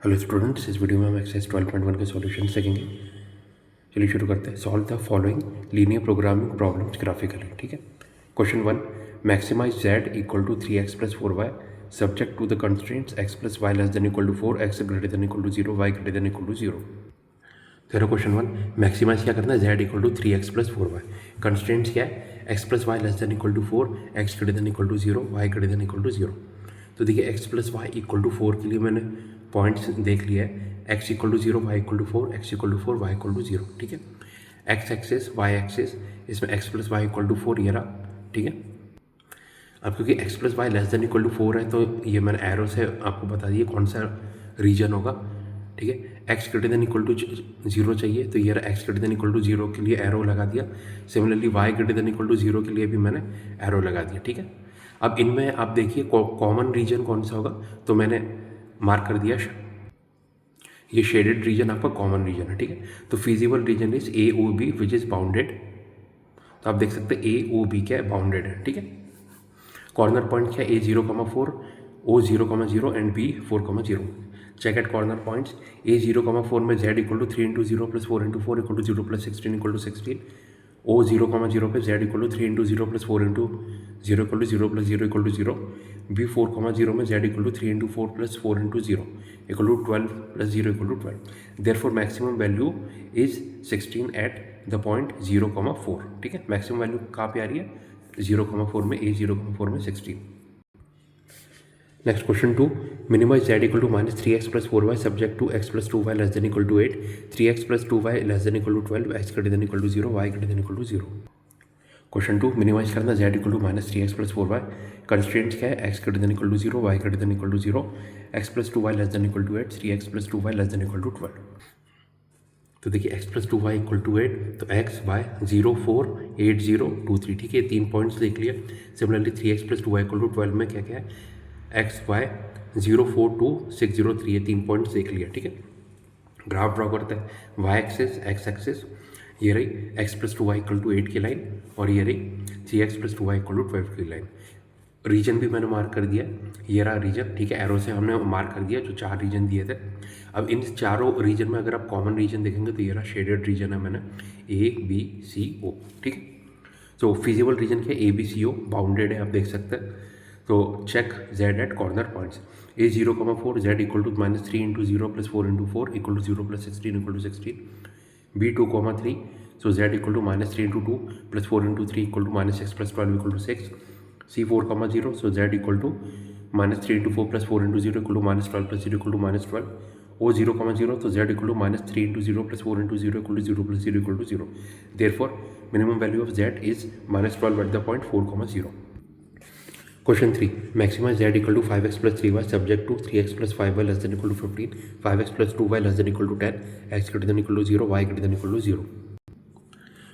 Hello students, इस video में हम एक्सरसाइज 12.1 के सॉल्यूशन देखेंगे। चलिए शुरू करते हैं। Solve the following linear programming problems graphically. ठीक है। Question 1, maximize z equal to 3x plus 4y subject to the constraints x plus y less than equal to 4, x greater than equal to 0, y greater than equal to 0। तेरा question 1, maximize क्या करना है, z equal to 3x plus 4y। Constraints क्या है, x plus y less than equal to 4, x greater than equal to 0, y greater than equal to 0। तो देखिए x plus y equal to 4 के लिए मैंने पॉइंट्स देख लिया है। x equal to 0, y equal to 4, x equal to 4, y equal to 0। ठीक है। x एक्सेस y एक्सेस, इसमें x plus y equal to 4 ये रहा। ठीक है। अब क्योंकि x plus y less than equal to 4 है, तो ये मैंने एरो से आपको बता दिया कौन सा रीजन होगा। ठीक है। x greater than equal to 0 चाहिए, तो ये x greater than equal to 0 के लिए एरो लगा दिया। Similarly y greater than equal to 0 के लिए भी मैंने एरो लगा दिया। ठीक है। अब इनमें आप देखिए कॉमन रीजन कौन सा होगा, तो मैंने मार्क कर दिया, ये शेडेड रीजन आपका कॉमन रीजन है। ठीक है। तो feasible region is A O B which is bounded. तो आप देख सकते हैं ए ओ बी क्या है, बाउंडेड है। ठीक है। कॉर्नर पॉइंट क्या है, a0,4, o0,0 and b4,0। Check at corner points. a0,4 में z equal to 3 into 0 plus 4 into 4 equal to 0 plus 16 equal to 16। o0,0 पे z equal to 3 into 0 plus 4 into 0 equal to 0 plus 0 equal to 0। b4,0 में z equal to 3 into 4 plus 4 into 0 equal to 12 plus 0 equal to 12। Therefore maximum value is 16 eight the point 0,4। ठीक है। Maximum value कहाँ पे आ रही है, 0,4 में, a0,4 में 16। Next question 2, minimise z equal to minus 3x plus 4y subject to x plus 2y less than equal to 8, 3x plus 2y less than equal to 12, x greater than equal to 0, y greater than equal to 0। Question 2, minimise करना z equal to minus 3x plus 4y। Constraints क्या है, x greater than equal to 0, y greater than equal to 0, x plus 2y less than equal to 8, 3x plus 2y less than equal to 12। तो देखिए x plus 2y equal to 8, तो x y 0 4 8 0 2 3। ठीक है। 3 points देख लिया। Similarly 3x plus 2y equal to 12 में क्या क्या है, x y 0 4 2 6 0 3 है। 3 पॉइंट्स देख लिया। ठीक है। ग्राफ ड्रॉ करते हैं। y एक्सेस x एक्सेस ये रही x plus 2y equal to 8 की लाइन, और ये रही 3x plus 2y equal to 12 की लाइन। रीजन भी मैंने मार्क कर दिया, ये रहा रीजन। ठीक है। एरो से हमने मार्क कर दिया जो 4 रीजन दिए थे। अब इन चारों रीजन में अगर आप कॉमन रीजन देखेंगे तो ये रहा शेडेड रीजन है मैंने, ए बी सी ओ। ठीक है। तो फिजिबल रीजन क्या, A B C O bounded है, आप देख सकते हैं। तो check z at corner points. a0,4 z equal to minus 3 into 0 plus 4 into 4 equal to 0 plus 16 equal to 16। b2,3, so z equal to minus 3 into 2 plus 4 into 3 equal to minus 6 plus 12 equal to 6। c4,0, so z equal to minus 3 into 4 plus 4 into 0 equal to minus 12 plus 0 equal to minus 12। o0,0, तो z equal to minus 3 into 0 plus 4 into 0 equal to 0 plus 0 equal to 0। Therefore minimum value of z is minus 12 at the point 4,0। Question 3, maximise z equal to 5x plus 3y subject to 3x plus 5y less than equal to 15, 5x plus 2y less than equal to 10, x greater than equal to 0, y greater than equal to 0।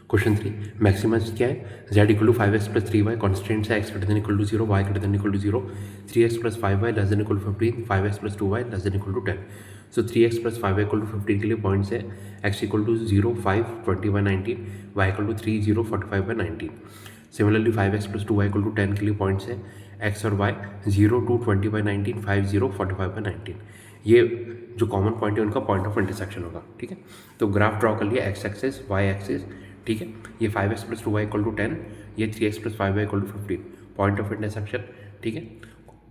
Question 3, maximise क्या है, z equal to 5x plus 3y, constants है x greater than equal to 0, y greater than equal to 0, 3x plus 5y less than equal to 15, 5x plus 2y less than equal to 10। So 3x plus 5y equal to 15 के लिए points है x equal to 0 5 20 by 19, y equal to 3 0 45 by 19। Similarly 5x plus 2y equal to 10 के लिए points है x और y 0 2 20 by 19, 5 0 45 by 19। ये जो common point है उनका पॉइंट ऑफ इंटरसेक्शन होगा। ठीक है। तो ग्राफ ड्रॉ कर लिया, x एक्सेस y एक्सेस। ठीक है। ये 5x plus 2y equal to 10, ये 3x plus 5y equal to 15, point of intersection. ठीक है।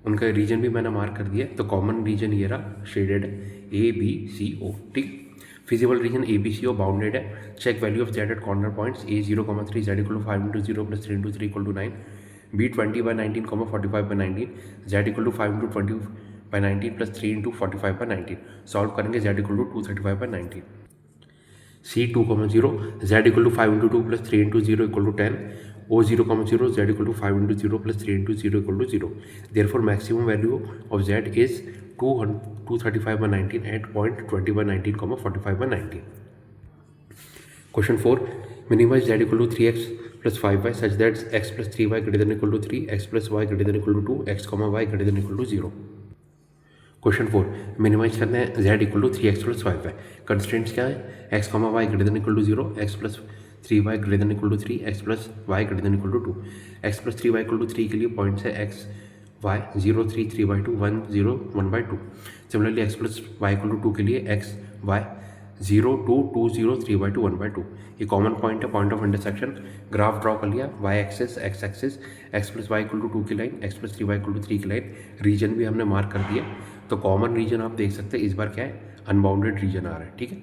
उनका रीजन भी मैंने मार्क कर दिया। तो कॉमन रीजन ये रहा, शेडेड है, ए बी सी ओ। ठीक। Feasible region A B C O bounded है। Check value of z at corner points, a0,3 z equal to 5 into 0 plus 3 into 3 equal to 9, b20 by 19, 45 by 19, z equal to 5 into 20 by 19 plus 3 into 45 by 19। Solve करेंगे, z equal to 235 by 19। c2,0, z equal to 5 into 2 plus 3 into 0 equal to 10, o0,0, z equal to 5 into 0 plus 3 into 0 equal to 0। Therefore maximum value of z is 235 by 19 at point 20 by 19, 45 by 19। Question 4, minimise z equal to 3x plus 5y such that x plus 3y greater than equal to 3, x plus y greater than equal to 2, x y greater than equal to 0। Question 4, minimise करना है z equal to 3x plus 5y। Constants क्या है, x y greater than equal to 0, x plus 3y greater than equal to 3, x plus y greater than equal to 2। x plus 3y equal to 3 के लिए points है x y 0 3 3/2 1 0 1/2। Similarly x plus y equal to 2 के लिए x y 0 2 2 0 3/2 1/2। ये common point है, point of intersection. Graph draw कर लिया, y axis x axis x plus y equal to 2 की line, x plus 3y equal to 3 की line. Reason भी हमने मार्क कर दिया। तो कॉमन रीजन आप देख सकते हैं इस बार क्या है, अनबाउंडेड रीजन आ रहा है। ठीक है,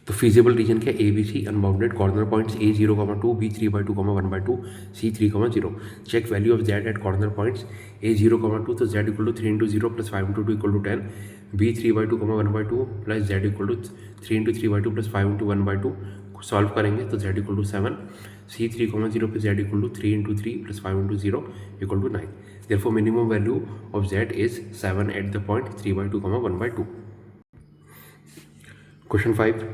तो फिजिबल रीजन क्या, A B C unbounded corner points A 0,2 B 3/2 1/2 C 3,0। Check value of z at corner points A 0,2 तो z equal to 3 into 0 plus 5 into 2 equal to 10, B 3/2 1/2 plus z equal to 3 into 3/2 plus 5 into 1/2। Solve करेंगे तो z equal to 7, C 3,0 plus z equal to 3 into 3 plus 5 into 0 equal to 9। Therefore minimum value of z is 7 at the point 3/2 1/2। Question 5.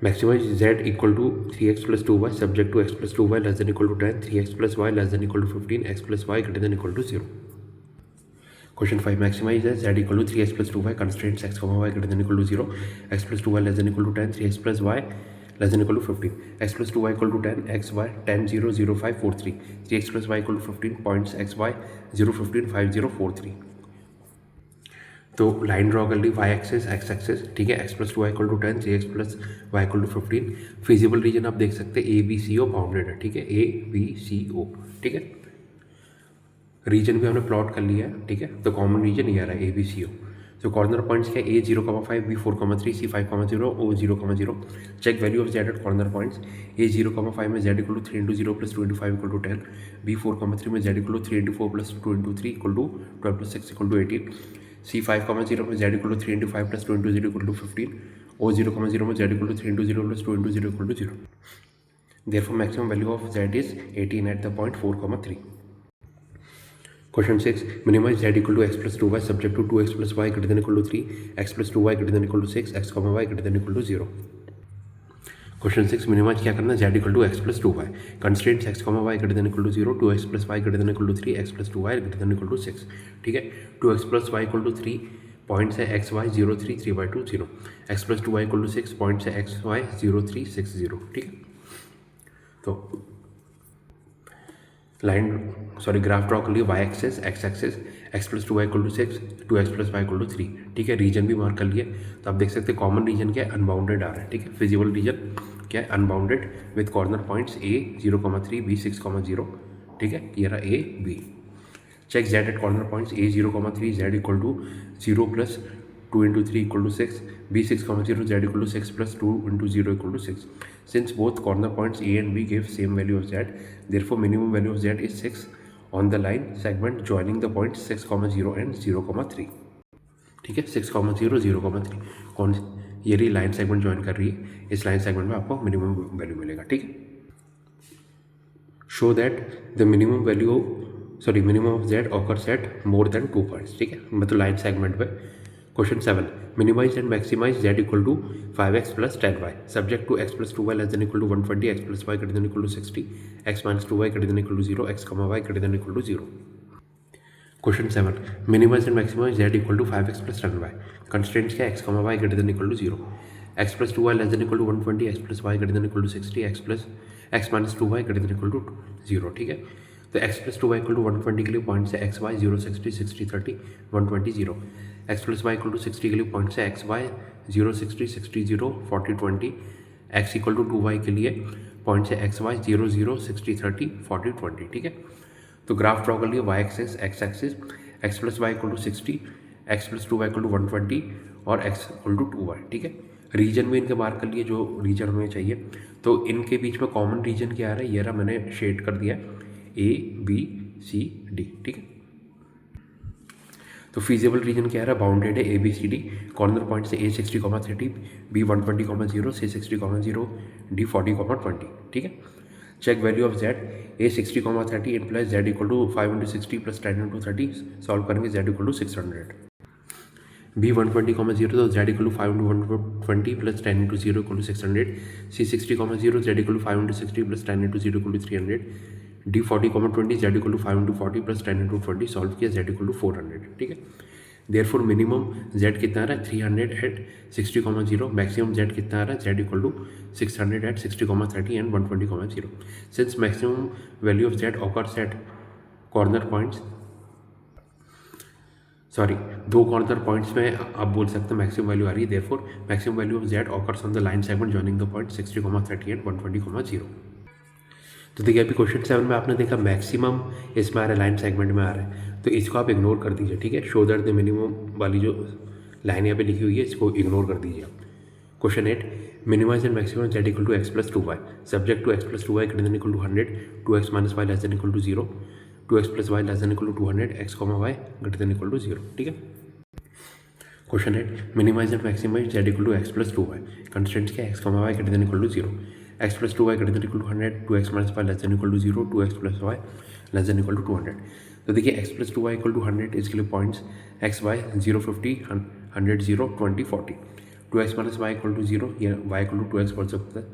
Maximize z equal to 3x plus 2y subject to x plus 2y less than equal to 10, 3x plus y less than equal to 15, x plus y greater than equal to 0. Question 5. Maximize z equal to 3x plus 2y constraints x, y greater than equal to 0, x plus 2y less than equal to 10, 3x plus y less than equal to 15, x plus 2y equal to 10, x, y 10, 0, 0, 5, 4, 3, 3x plus y equal to 15, points x, y 0, 15, 5, 0, 4, 3। तो line draw कर ली, y axis x axis. ठीक है, x plus 2y equal to 10, 3x plus y equal to 15। Feasible region आप देख सकते हैं ए B C O bounded है। ठीक है, ए बी सी ओ। ठीक है, रीजन भी हमने प्लॉट कर लिया है। ठीक है, तो कॉमन रीजन ये आ रहा है ए बी सी ओ। तो कॉर्नर पॉइंट्स क्या, A 0,5 B 4,3 C 5,0 O 0,0। Check value of z at corner points A 0,5 में z equal to 3 into 0 plus 2 into 5 equal to 10, B 4,3 में z equal to 3 into 4 plus 2 into 3 equal to 12 plus 6 equal to 18, C 5,0 में z equal to 3 into 5 plus 2 into 0 equal to 15, O 0,0 में z equal to 3 into 0 plus 2 into 0 equal to 0। Therefore maximum value of z is 18 at the point 4,3. Question 6. Minimize z equal to x plus 2y subject to 2x plus y greater than equal to 3, x plus 2y greater than equal to 6, x, y greater than equal to 0. Question 6. Minimize क्या करना, z equal to x plus 2y. Constraints x, y greater than equal to 0, 2x plus y greater than equal to 3, x plus 2y greater than equal to 6. ठीक है, 2x plus y equal to 3 points है x, y 0, 3, 3/2, 0, x plus 2y equal to 6 points है x, y 0, 3, 6, 0। ठीक है, तो graph draw कर लिया, y axis x axis, x plus 2y equal to 6, 2x plus y equal to 3। ठीक है, reason भी मार्क कर लिया। तो आप देख सकते हैं कॉमन रीजन क्या है, अनबाउंडेड आ रहा है। ठीक है, फिजिबल रीजन क्या है, unbounded with corner points A 0,3 B 6,0। ठीक है, ये रहा A B. Check z at corner points A 0,3 z equal to 0 plus 2 into 3 equal to 6, B 6,0 z equal to 6 plus 2 into 0 equal to 6। Since both corner points A and B give same value of z, therefore minimum value of z is 6 on the line segment joining the points 6,0 and 0,3। ठीक है, 6,0 0,3 कौन ये रही line segment join कर रही है, इस line segment में आपको मिनिमम वैल्यू मिलेगा। ठीक है, show that the minimum of z occurs at more than 2 points। ठीक है, मतलब लाइन सेगमेंट पे। Question 7. Minimize and maximize z equal to 5x plus 10y subject to x plus 2y less than equal to 120, x plus y greater than equal to 60, x minus 2y greater than equal to 0, x, y greater than equal to 0. Question 7. Minimize and maximize z equal to 5x plus 10y. Constraints क्या, x, y greater than equal to 0, x plus 2y less than equal to 120, x plus y greater than equal to 60, x minus 2y greater than equal to 0। ठीक है, तो x plus 2y equal to 120 के लिए points है x, y 0, 60, 60, 30, 120, 0। x plus y equal to 60 के लिए points है x, y 0, 60, 60, 0, 40, 20। x equal to 2y के लिए पॉइंट्स है x, y 0, 0, 60, 30, 40, 20। ठीक है, तो ग्राफ ड्रॉ कर लिए, y axis x axis, x plus y equal to 60, x plus 2y equal to 120 और x इक्वल टू 2y। ठीक है, रीजन भी इनके मार्क कर लिए जो रीजन हमें चाहिए। तो इनके बीच में कॉमन रीजन क्या आ रहा है, ये रहा, मैंने शेड कर दिया ए बी सी डी। ठीक है, तो फिजिबल रीजन क्या है, बाउंडेड है A B C D. Corner point से ए 60,30, बी 120,0, सी 60,0, डी 40,20। ठीक है, check value of z, A 60,30 implies z equal to 5 into 60 plus 10 into 30। Solve करेंगे, जेड इक्वल टू 600। बी 120,0 तो z equal to 5 into 120 plus 10 into 0 equal to 600। C 60,0 z equal to 5 into 60 plus 10 into 0 equal to 300। D 40,20 z equal to 5 into 40 plus 10 into 20। Solve किया, Z equal to 400। ठीक है, therefore minimum Z कितना आ रहा है, 300 eight 60,0। Maximum Z कितना आ रहा है, z equal to 600 at 60,30 and 120,0। Since maximum value of z occurs at corner points sorry, दो कॉर्नर पॉइंट्स में आप बोल सकते हैं मैक्सिमम वैल्यू आ रही है, therefore maximum value of z occurs on the line segment joining the point 60, 30 and 120, 0। तो देखिए अभी क्वेश्चन 7 में आपने देखा मैक्सिमम इसमें आ रहा है, लाइन सेगमेंट में आ रहा है, तो इसको आप इग्नोर कर दीजिए, ठीक है। शो दैट द मिनिमम वाली जो लाइन यहाँ पे लिखी हुई है इसको इग्नोर कर दीजिए आप। Question 8, minimise and maximum z equal to x plus 2y subject to x plus 2y greater than equal to 100, 2x minus y less than equal to 0, 2x plus y less than equal to 200, x, y greater than equal to 0, ठीक है। Question 8, minimise and maximise z equal to x plus 2y constants क्या, x, y greater than equal to 0, x plus 2y greater than equal to 100, 2x minus y less than equal to 0, 2x plus y less than equal to 200। तो देखिए x plus 2y equal to 100 इसके लिए points x, y 0, 50, 100, 0, 20, 40, 2x minus y equal to 0 या y equal to 2x बोल सकते हैं,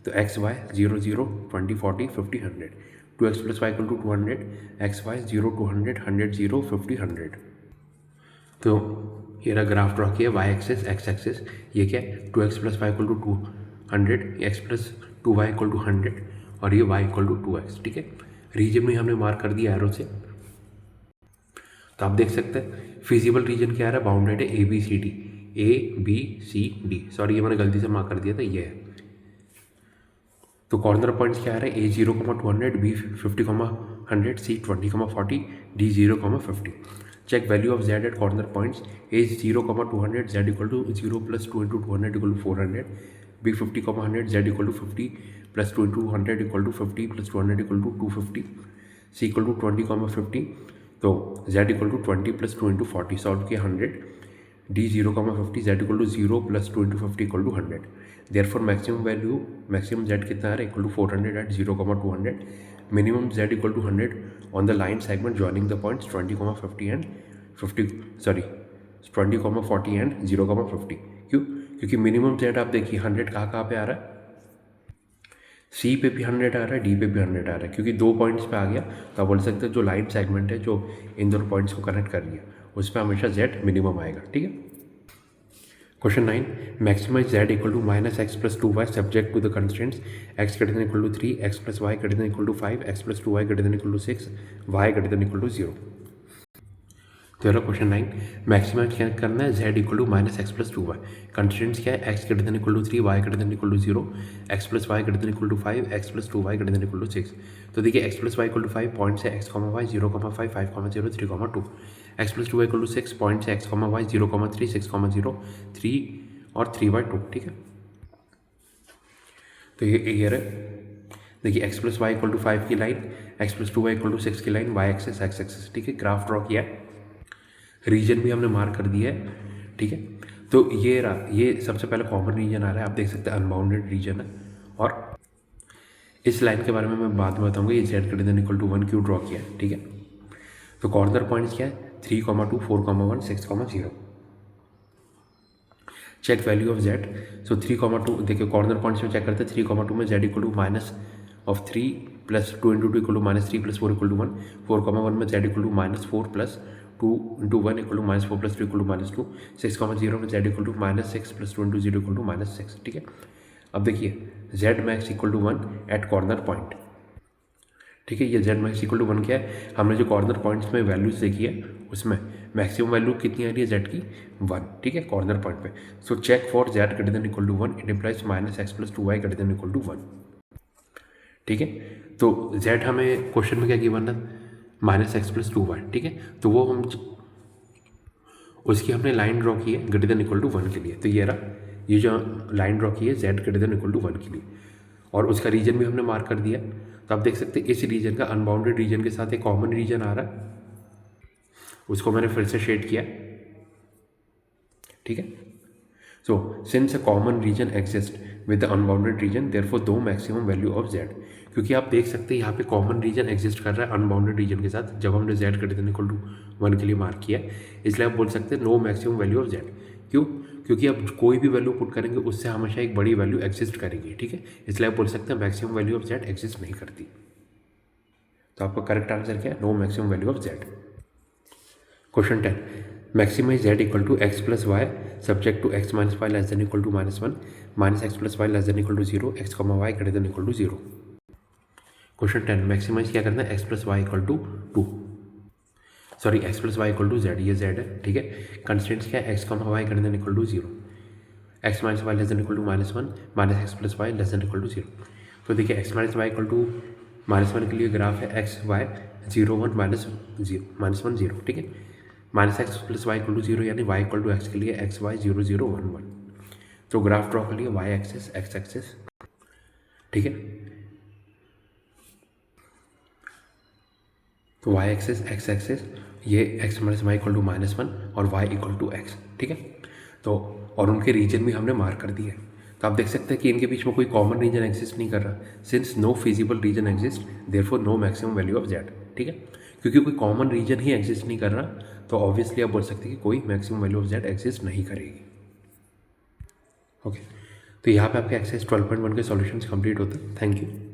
तो x, y 0, 0, 20, 40, 50, 100, 2x plus y equal to 200, x, y 0, 200, 100, 0, 50, 100। तो ये रहा ग्राफ ड्रॉ किया, y एक्सेस x एक्सेस, ये क्या है 2x plus y equal to 200, x plus 2y equal to 100 और ये y इक्वल टू 2x, ठीक है। रीजन में हमने मार्क कर दिया एरो से, तो आप देख सकते हैं फिजिबल रीजन क्या आ रहा है, बाउंडेड है ABCD, ABCD, सॉरी ये मैंने गलती से मार्क कर दिया था, ये है। तो कॉर्नर पॉइंट्स क्या आ रहा है, A0, 200, B50, 100, C20, 40, D0, 50। Check value of Z at corner points, A0, 200, Z equal to 0 plus 2 into 200 equal to 400, B50, 100, Z equal to 50 plus 2 into 100 equal to 50 plus 200 equal to 250, C equal to 20, 50, तो Z equal to 20 plus 2 into 40, solve किया 100, D0, 50, Z equal to 0 plus 2 into 50 equal to 100। Therefore maximum value, maximum Z कितना आ रहा है, equal to 400 at 0, 200, minimum Z equal to 100 on the line segment joining the points 20, 50 and 50, sorry 20, 40 and 0, 50। क्यों? क्योंकि minimum Z आप देखिए 100 कहाँ पे आ रहा है, C पे भी 100 आ रहा है, D पे भी 100 आ रहा है, क्योंकि दो पॉइंट्स पे आ गया, तो आप बोल सकते हैं जो लाइन सेगमेंट है जो इन दोनों पॉइंट्स को कनेक्ट कर रही है उस पर हमेशा Z मिनिमम आएगा, ठीक है। Question 9, maximize Z equal to minus x plus 2y subject to the constants x greater than equal to 3, x plus y greater than equal to 5, x plus 2y greater than equal to 6, y greater than equal to 0। तो यह question 9, maximise क्या करना है, Z equal to minus x plus 2y constants क्या है, x greater than equal to 3, y greater than equal to 0, x plus y greater than equal to 5, x plus 2y greater than equal to 6। तो देखिए x plus y equal to 5 points है x, y 0, 5, 5, 0, 3, 2, x plus 2y equal to 6 points है x, y 0, 3, 6, 0, 3 और 3/2, ठीक है। तो ये रहे, देखिए x plus y equal to 5 की line, x plus 2y equal to 6 की line, y axis x axis, ठीक है। ग्राफ ड्रॉ किया है, रीजन भी हमने मार्क कर दिया है, ठीक है। तो ये रहा, ये सबसे पहले कॉमन रीजन आ रहा है, आप देख सकते हैं अनबाउंडेड रीजन है, और इस लाइन के बारे में मैं बाद में बताऊंगा, ये z greater than equal to 1 क्यों ड्रॉ किया है, ठीक है। तो कॉर्नर पॉइंट्स क्या है, 3, 2, 4, 1, 6, 0। चेक वैल्यू ऑफ Z, सो 3, 2, देखिए कॉर्नर पॉइंट्स में चेक करते हैं, 3, 2 में Z equal to minus of 3 प्लस 2 into 2 equal to minus 3 plus 4 equal to 1, 4, 1 में Z equal to minus 4 plus 2 into 1 equal to minus 4 plus 2 equal to minus 2, 6, 0 में Z equal to minus 6 plus 2 into 0 equal to minus 6, ठीक है। अब देखिए Z max equal to 1 eight corner point, ठीक है। ये Z max equal to 1 क्या है, हमने जो कॉर्नर पॉइंट्स में वैल्यूज देखी है उसमें मैक्सिमम वैल्यू कितनी आ रही है Z की, 1, ठीक है, कॉर्नर पॉइंट पे। So check for Z greater than equal to 1, it implies minus x plus 2y greater than equal to 1, ठीक है। तो Z हमें क्वेश्चन में क्या गिवन है, माइनस एक्स प्लस 2y, ठीक है। तो वो हम उसकी हमने लाइन ड्रॉ की है ग्रेटर देन इक्वल टू 1 के लिए, तो ये रहा, ये जो लाइन ड्रॉ की है Z greater than equal to 1 के लिए, और उसका रीजन भी हमने मार्क कर दिया। तो आप देख सकते हैं इस रीजन का अनबाउंडेड रीजन के साथ एक कॉमन रीजन आ रहा है, उसको मैंने फिर से शेड किया, ठीक है। So since a common region exist with the unbounded region, therefore do maximum value of Z, क्योंकि आप देख सकते हैं यहाँ पे कॉमन रीजन एग्जिस्ट कर रहा है अनबाउंडेड रीजन के साथ, जब हमने Z greater than equal to 1 के लिए मार्क किया, इसलिए आप बोल सकते हैं no maximum value of Z। क्यों? क्योंकि आप कोई भी वैल्यू पुट करेंगे उससे हमेशा एक बड़ी वैल्यू एग्जिस्ट करेगी, ठीक है, इसलिए आप बोल सकते हैं maximum value of Z exist नहीं करती। तो आपका करेक्ट आंसर क्या है, no maximum value of Z। Question 10, maximize Z equal to x plus y subject to x minus y less than equal to -1, minus x plus y less than equal to 0, x, y greater than equal to 0। Question 10, maximize क्या करना है, x plus y equal to 2। Sorry x plus y equal to z, ये z है, ठीक है। Constants क्या है, x comma y greater than equal to 0, x minus y less than equal to -1 minus x plus y less than equal to 0। तो देखिए x minus y equal to -1 के लिए ग्राफ है एक्स वाई 0 1 -1 0, ठीक है। Minus x plus y equal to 0 यानी Y equal to x के लिए एक्स वाई 0 0 1 1। तो ग्राफ ड्रॉ कर लिए वाई एक्सेस एक्स एक्सेस, ठीक है। तो वाई एक्सेस एक्स एक्सेस ये x minus y equal to -1 और वाई इक्वल टू एक्स, ठीक है। तो और उनके रीजन भी हमने मार्क कर दिए। तो आप देख सकते हैं कि इनके बीच में कोई कॉमन रीजन एग्जिस्ट नहीं कर रहा। Since no feasible region exist therefore no maximum value of z, ठीक है। क्योंकि कोई कॉमन रीजन ही एग्जिस्ट नहीं कर रहा, तो ऑब्वियसली आप बोल सकते हैं कि कोई maximum value of Z exist नहीं करेगी। ओके, तो यहाँ पे आपके एक्सरसाइज 12.1 के सॉल्यूशंस कंप्लीट होते हैं। Thank you.